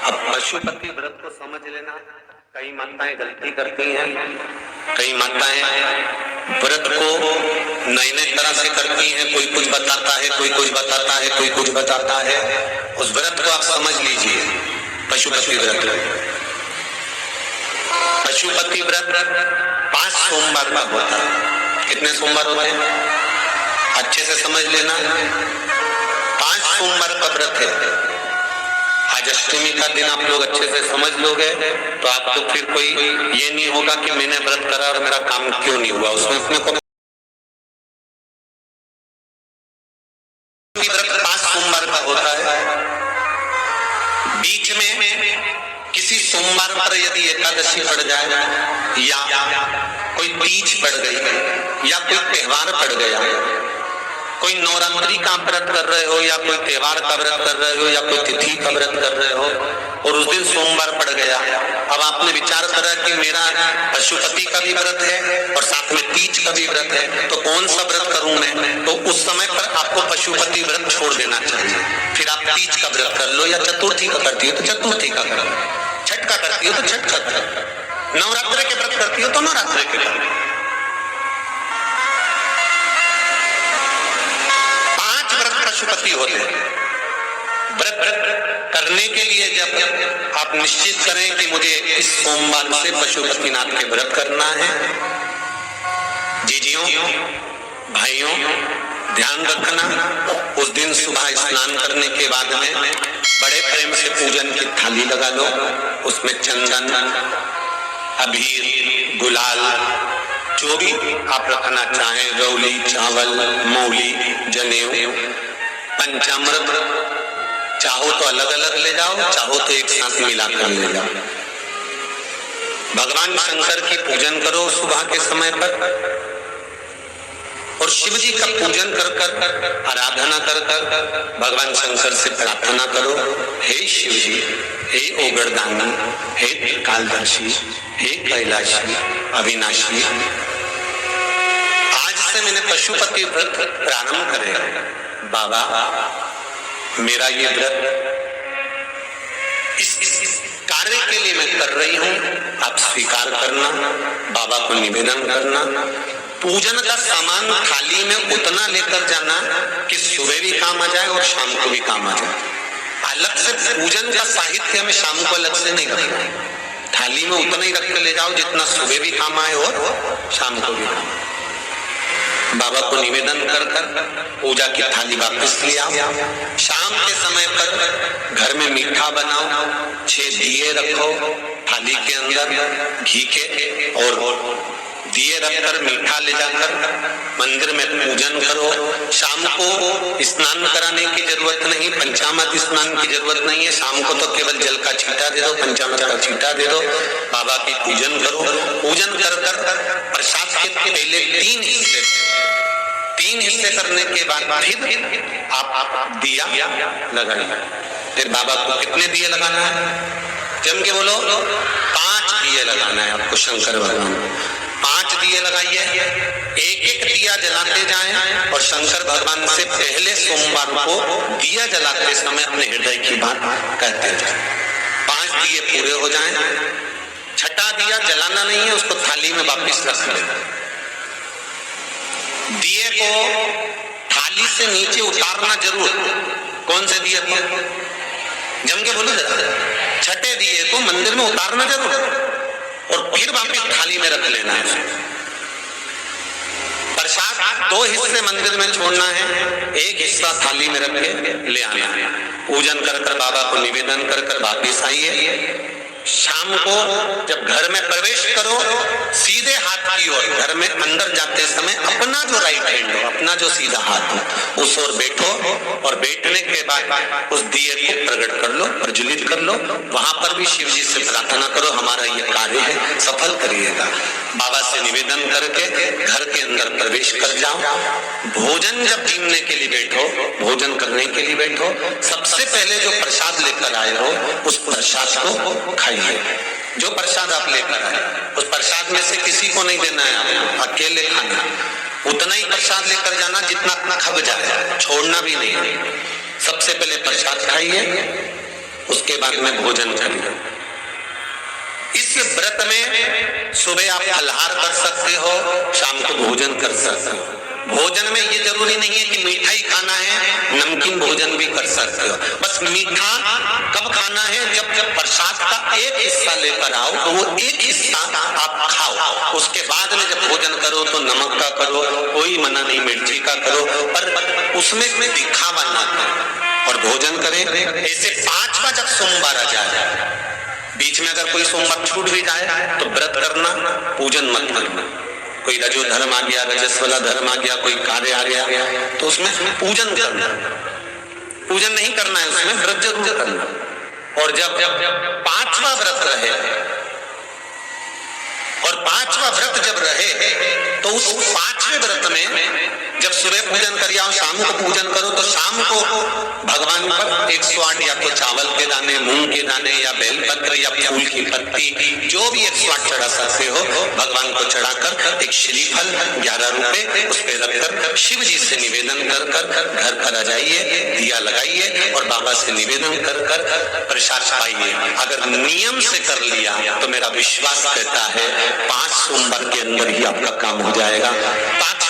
अब पशुपति व्रत को समझ लेना। कई माताएं गलती करती हैं, कई माताएं व्रत को नई नई तरह से करती हैं। कोई कुछ बताता है, कोई कुछ बताता है, कोई कुछ बताता है। उस व्रत को आप समझ लीजिए, पशुपति व्रत। पशुपति व्रत 5 सोमवार का होता है। कितने सोमवार होते हैं अच्छे से समझ लेना। 5 सोमवार का व्रत है। आज अष्टमी का दिन आप लोग अच्छे से समझ लोगे तो आपको फिर कोई ये नहीं होगा कि मैंने व्रत करा और मेरा काम क्यों नहीं हुआ। उसमें अपने को व्रत 5 सोमवार का होता है। बीच में किसी सोमवार पर यदि एकादशी पड़ जाए या कोई तीज पड़ गई या कोई त्योहार पड़ गया, कोई नवरात्रि का व्रत कर रहे हो या कोई त्योहार का व्रत कर रहे हो या कोई तिथि का व्रत कर रहे हो और उस दिन सोमवार पड़ गया, अब आपने विचार करा कि मेरा पशुपति का भी व्रत है और साथ में तीज का भी व्रत है, तो कौन सा व्रत करूं मैं? तो उस समय पर आपको पशुपति व्रत छोड़ देना चाहिए। फिर आप तीज का व्रत कर लो या चतुर्थी का करती हो तो चतुर्थी का करो, छठ का करती हो तो छठ का करो, नवरात्रि के व्रत करती हो तो नवरात्रि के करो। 5 व्रत पशुपति होते हैं। व्रत करने के लिए जब आप निश्चित करें कि मुझे इस सोमवार से पशुपतिनाथ के व्रत करना है, जीजियों भाइयों ध्यान रखना, उस दिन सुबह स्नान करने के बाद में बड़े प्रेम से पूजन की थाली लगा लो। उसमें चंदन, अबीर, गुलाल, जो भी आप रखना चाहें, रौली, चावल, मौली, जनेऊ, पंचामृत, चाहो तो अलग अलग ले जाओ, चाहो तो एक साथ मिलाकर ले जाओ। भगवान शंकर की पूजन करो सुबह के समय पर और शिव जी का पूजन कर कर आराधना कर कर भगवान शंकर से प्रार्थना करो, हे शिव जी, हे ओगरदानी, हे कालदर्शी, हे कैलाशी, अविनाशी, आज से मैंने पशुपति व्रत प्रारंभ करेगा। बाबा मेरा ये व्रत इस कार्य के लिए मैं कर रही हूँ, आप स्वीकार करना। बाबा को निवेदन करना। पूजन का सामान थाली में उतना लेकर जाना कि सुबह भी काम आ जाए और शाम को भी काम आ जाए। अलग से पूजन का साहित्य हमें शाम को अलग से नहीं रखना, थाली में उतना ही रख के ले जाओ जितना सुबह भी काम आए और शाम को भी काम आए। बाबा को निवेदन कर कर पूजा की थाली वापस ले आओ। शाम के समय पर घर में मीठा बनाओ, 6 दिए रखो थाली के अंदर घी के, और दिए रखकर मीठा ले जाकर मंदिर में पूजन करो। शाम को स्नान कराने की जरूरत नहीं, पंचामृत स्नान की जरूरत नहीं है। शाम को तो केवल जल का छींटा दे दो, पंचामृत का छींटा दे दो, बाबा की पूजन करो। पूजन कर कर प्रसाद के पहले 3 हिस्से करने के बाद फिर आप दिया लगाइए। फिर बाबा को कितने दिए लगाना है? जम के बोलो, 5 दिए लगाना है आपको शंकर भगवान। 5 दिए लगाइए, एक दिया जलाते जाएं और शंकर भगवान से पहले सोमवार को दिया जलाते समय अपने हृदय की बात कहते जाएं। 5 दिए पूरे हो जाएं, छठा दिया जलाना नहीं है, उसको थाली में वापस रख लेना। दिए को थाली से नीचे उतारना जरूर। कौन से दिए को? जम के बोलो जरा। छठे दिए को मंदिर में उतारना जरूर और फिर वापस थाली में रख लेना है। प्रसाद 2 हिस्से मंदिर में छोड़ना है, 1 हिस्सा थाली में रख के ले आना है। पूजन कर कर बाबा को निवेदन कर कर वापिस आइए। शाम को जब घर में प्रवेश करो, सीधे हाथ की ओर घर में अंदर जाते समय अपना जो राइट हैंड हो, अपना जो सीधा हाथ हो, उस ओर बैठो और बैठने के बाद उस दिए को प्रकट कर लो, प्रज्वलित कर लो। वहां पर भी शिव जी से प्रार्थना करो, हमारा ये कार्य है सफल करिएगा। बाबा से निवेदन करके घर के अंदर प्रवेश कर जाओ। भोजन जब जीवने के लिए बैठो, भोजन करने के लिए बैठो, सबसे पहले जो प्रसाद लेकर आए हो उस प्रसाद को खाइए। जो प्रसाद आप लेकर आए उस प्रसाद में से किसी को नहीं देना है, आपको अकेले खाना। उतना ही प्रसाद लेकर जाना जितना अपना खब जाए, छोड़ना भी नहीं। सबसे पहले प्रसाद खाइए, उसके बाद में भोजन करिए। इस व्रत में सुबह आप फलाहार कर सकते हो, शाम को भोजन कर सकते हो। भोजन में ये जरूरी नहीं है कि मीठा ही खाना है, नमकीन भोजन भी कर सकते हो। बस मीठा कब खाना है, जब प्रसाद का एक हिस्सा लेकर आओ तो वो एक हिस्सा आप खाओ। उसके बाद में जब भोजन करो तो नमक का करो, कोई मना नहीं, मिर्ची का करो, पर उसमें दिखावा ना करो और भोजन करें। ऐसे 5वां जब सोमवार आ जाए, बीच में अगर कोई सोमवार छूट भी जाए तो व्रत करना, पूजन मत करना। कोई रजो धर्म आ गया, रजस वाला धर्म आ गया, कोई कार्य आ गया तो उसमें पूजन करना, पूजन नहीं करना है, उसमें व्रत जरूर करना। और जब 5वां व्रत रहे और 5वां व्रत जब रहे तो उस 5वें व्रत में जब सुबह पूजन कर आओ, शाम को पूजन करो, तो शाम को भगवान पर 108 या तो चावल के दाने, मूंग के दाने या बेलपत्र या फूल की पत्ती, जो भी 108 चढ़ा सकते हो भगवान को चढ़ाकर एक श्रीफल 11 रुपए उस पे रखकर शिव जी से निवेदन कर कर घर पर आ जाइए, दिया लगाइए और बाबा से निवेदन कर कर प्रसाद पाइए। अगर नियम से कर लिया तो मेरा विश्वास कहता है 5 सोमवार के अंदर ही आपका काम हो जाएगा। 5